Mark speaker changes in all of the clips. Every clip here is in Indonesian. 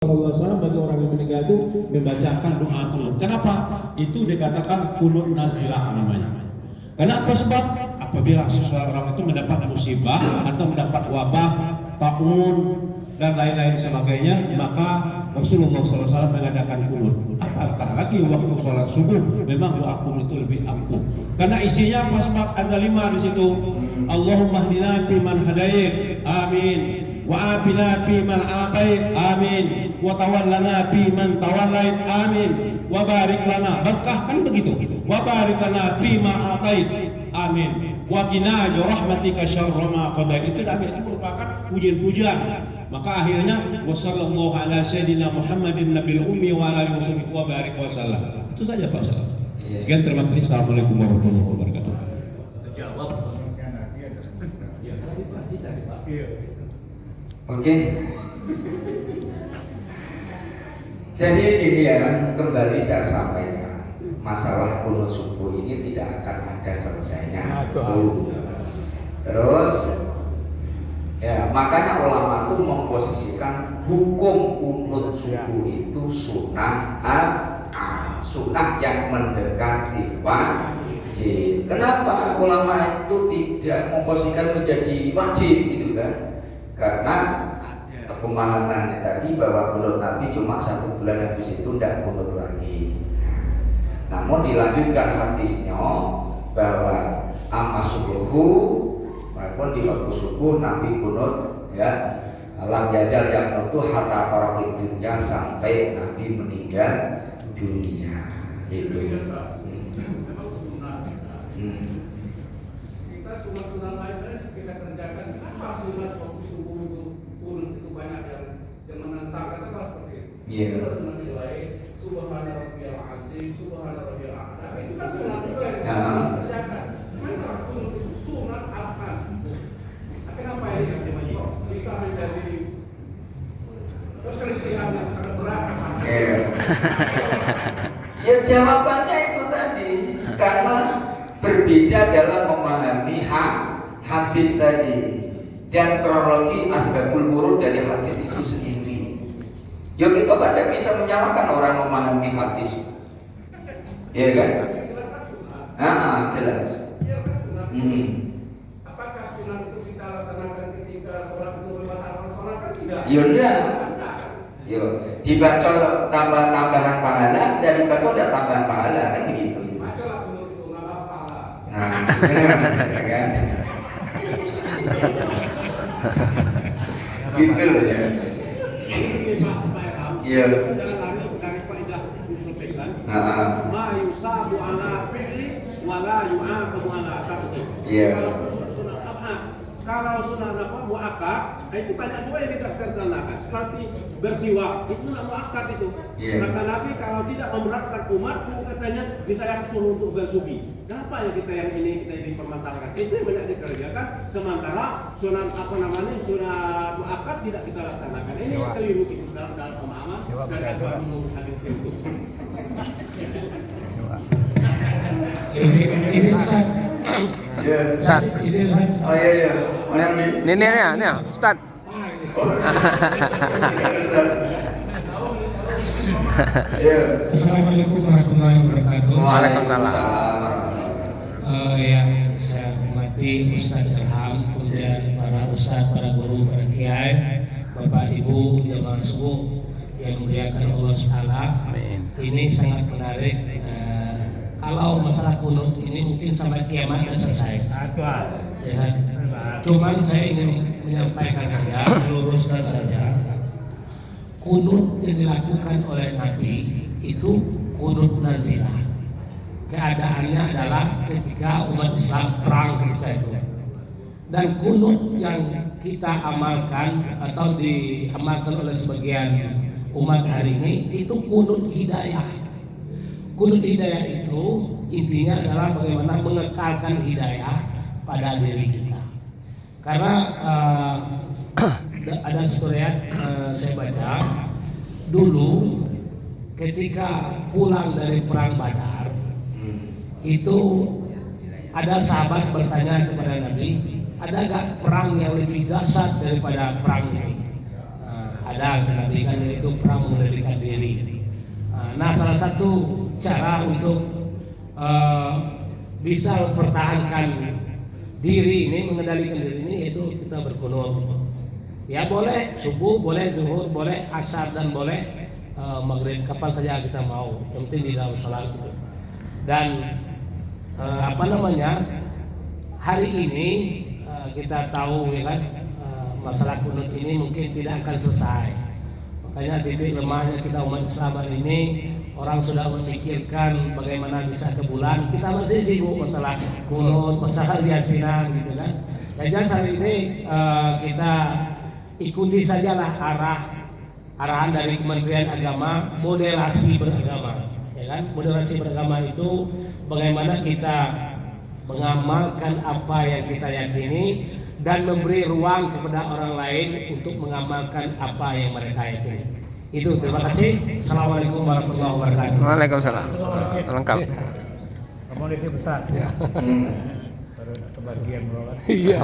Speaker 1: SAW bagi orang yang meninggal itu membacakan doa kunut. Kenapa? Itu dikatakan kunut nazilah namanya. Kenapa? Sebab apabila seseorang itu mendapat musibah atau mendapat wabah, taun dan lain-lain sebagainya, maka Rasulullah SAW mengadakan kunut. Apakah lagi waktu sholat subuh, memang doa kunut itu lebih ampuh. Karena isinya apa? Sebab ada 5 di situ. Allahumma hdina fiman hadait, amin. Wa afina fiman afait, amin. Wa tawallana fiman tawallait, amin. Wa barik lana, berkah kan begitu. Wa barik lana fima atait, amin. Wa qina bi rahmatika syarra ma qadait. Itu merupakan pujian-pujian. Maka akhirnya wassallallahu ala sayyidina Muhammadin nabil ummi wa ala alihi wa barik wa sallam. Itu saja Pak Ustaz. Sekian, terima kasih. Assalamualaikum warahmatullahi wabarakatuh.
Speaker 2: Oke. Jadi ini ya, kembali saya sampaikan, masalah kunut subuh ini tidak akan ada selesainya. Terus ya, makanya ulama itu memposisikan hukum kunut subuh itu sunnah sunnah yang mendekati wajib. Kenapa ulama itu tidak memposisikan menjadi wajib gitu kan? Karena ada pemahamannya tadi bahwa kunut Nabi cuma 1 bulan, habis itu tidak kunut lagi. Namun dilanjutkan hadisnya bahwa amma subuhu, walaupun di waktu subuh Nabi kunut ya, lam yazal yang itu hatta faraqid dunya, sampai Nabi meninggal dunia. Itu
Speaker 3: kita sunat-sunat lain kita kerjakan. Kenapa sunat waktu subuh itu kunut itu banyak yang menentang? Katakanlah seperti itu. Sunat yang lain, subhana rabbiyal azim, subhana rabbiyal a'la, itu kan sunat juga yang kerjakan. Sementara kunut itu sunat apa? Kenapa ini bisa menjadi perselisihan yang sangat berat?
Speaker 2: Ya jawabannya itu tadi, karena berbeda dalam memahami hadis tadi dan kronologi asbabul wurud dari hadis itu sendiri. Ya kita tidak bisa menyalahkan orang memahami hadis, ya kan? Jelas.
Speaker 3: Apakah sunat itu kita laksanakan ketika sholat itu berbatal sholat kan tidak?
Speaker 2: Ya udah. Yo, dibaca tambahan pahala, dari baca tidak tambahan pahala kan begitu.
Speaker 3: Bacalah kunut itu nggak apa-apa.
Speaker 2: Nah, benar kan? Gitu loh ya. Iya.
Speaker 1: Jangan lari dari faedah disampaikan. Ma yusabu ala fi'li wa la yu'aqabu ala tarki.
Speaker 2: Iya.
Speaker 1: Kalau sunat apa muakkad, itu banyak juga yang tidak terlaksanakan. Seperti bersiwak, itu sunat muakkad itu. Kata Nabi kalau tidak memberatkan umatku, katanya bisa yang suruh untuk bersugi. Kenapa ya kita yang ini dipermasalahkan? Itu yang banyak dikerjakan. Sementara sunat sunat muakkad tidak kita laksanakan. Ini keliru itu dalam pemahaman dan agama menurut hadis itu.
Speaker 3: Ini Ustaz.
Speaker 2: Ustaz. Oh iya.
Speaker 4: Ini Ustaz.
Speaker 3: Assalamualaikum warahmatullahi wabarakatuh.
Speaker 4: Waalaikumsalam.
Speaker 3: Yang saya hormati Ustaz Irham, kemudian para ustaz, para guru, para kiai, Bapak Ibu jamaah subuh yang muliakan Allah Subhanahu. Ini sangat menarik. Kalau masalah kunut ini mungkin sampai kiamat sudah selesai. Ya kan? Cuman saya ingin menyampaikan saja, meluruskan saja. Kunut yang dilakukan oleh Nabi itu kunut nazilah. Keadaannya adalah ketika umat Islam perang ketika itu. Dan kunut yang kita amalkan atau diamalkan oleh sebagian umat hari ini itu kunut hidayah. Kunut hidayah itu intinya adalah bagaimana mengekalkan hidayah pada diri kita. Karena ada riwayat saya baca dulu ketika pulang dari perang Badar itu ada sahabat bertanya kepada Nabi, ada gak perang yang lebih dahsyat daripada perang ini? ada Nabi kan yaitu perang mengendalikan diri. Nah, salah satu cara untuk bisa mempertahankan diri ini, mengendalikan diri ini yaitu kita berkunut. Ya boleh subuh, boleh zuhur, boleh asar dan boleh maghrib, kapan saja kita mau. Yang penting di dalam salat gitu. Dan hari ini kita tahu ya kan, masalah kunut ini mungkin tidak akan selesai. Makanya titik lemahnya kita umat Islam hari ini, orang sudah memikirkan bagaimana bisa ke bulan, kita masih sibuk masalah kunut, masalah yasinan gitu kan. Dan hari ini kita ikuti sajalah arahan dari Kementerian Agama, moderasi beragama, ya kan? Moderasi beragama itu bagaimana kita mengamalkan apa yang kita yakini dan memberi ruang kepada orang lain untuk mengamalkan apa yang mereka yakini. Itu, terima kasih. Assalamualaikum warahmatullahi wabarakatuh.
Speaker 4: Waalaikumsalam. Lengkap.
Speaker 5: Komuniti besar.
Speaker 4: Ya.
Speaker 5: Baru kebagian berapa?
Speaker 3: Iya.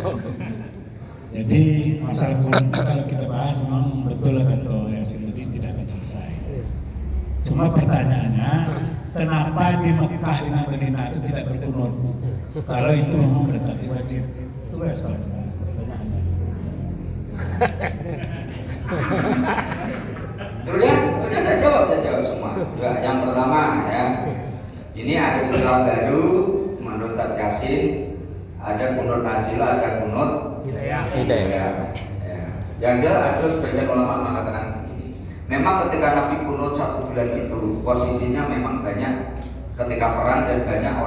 Speaker 5: Jadi masalah kunut kalau kita bahas memang betul kata Yasin tadi tidak akan selesai. Cuma pertanyaannya, kenapa di Mekah dengan Madinah itu tidak berkunut? Kalau itu memang mendekati wajib, itu ya pertanyaannya.
Speaker 2: Udah saya jawab semua. Juga yang pertama ya, ini ada Islam baru menurut Ustaz Yasin, ada kunut nazilah, ada kunut
Speaker 3: Hidayah.
Speaker 2: Ya. Yang jelas ada sebagian ulama mengatakan begini. Memang ketika Nabi kunut 1 bulan itu posisinya memang banyak ketika perang dan banyak